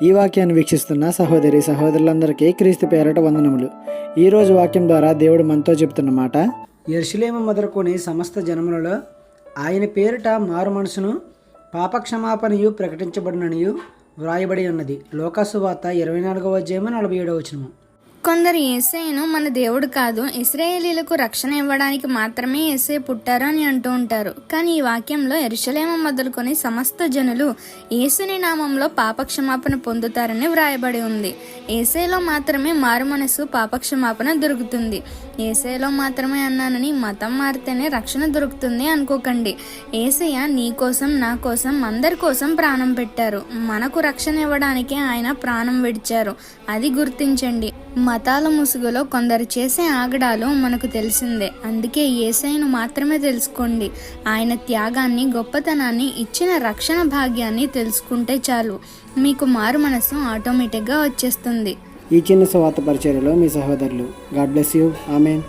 ఈ వాక్యాన్ని వీక్షిస్తున్న సహోదరి సహోదరులందరికీ క్రీస్తు పేరట వందనములు. ఈరోజు వాక్యం ద్వారా దేవుడు మనతో చెబుతున్న మాట, యెరూషలేము మొదలుకొని సమస్త జనములలో ఆయన పేరిట మారు మనసును పాపక్షమాపణయు ప్రకటించబడిననియు వ్రాయబడి ఉన్నది. లోకాసు వార్త 24:47. కొందరు యేసయ్యను మన దేవుడు కాదు, ఇశ్రాయేలీలకు రక్షణ ఇవ్వడానికి మాత్రమే యేసయ్య పుట్టారు అని అంటూ ఉంటారు. కానీ ఈ వాక్యంలో యెరూషలేము మొదలుకొని సమస్త జనులు యేసుని నామంలో పాపక్షమాపణ పొందుతారని వ్రాయబడి ఉంది. యేసయ్యలో మాత్రమే మారు మనసు పాపక్షమాపణ దొరుకుతుంది. యేసయ్యలో మాత్రమే అన్నానని మతం మారితేనే రక్షణ దొరుకుతుంది అనుకోకండి. యేసయ్య నీ కోసం, నా కోసం, అందరి కోసం ప్రాణం పెట్టారు. మనకు రక్షణ ఇవ్వడానికి ఆయన ప్రాణం విడిచారు. అది గుర్తించండి. మతాల ముసుగులో కొందరు చేసే ఆగడాలు మనకు తెలిసిందే. అందుకే యేసయ్యను మాత్రమే తెలుసుకోండి. ఆయన త్యాగాన్ని, గొప్పతనాన్ని, ఇచ్చిన రక్షణ భాగ్యాన్ని తెలుసుకుంటే చాలు. మీకు మారు మనసు ఆటోమేటిక్గా వచ్చేస్తుంది. ఈ చిన్న సువార్త పరిచర్యలో మీ సహోదరులు. God bless you. ఆమేన్.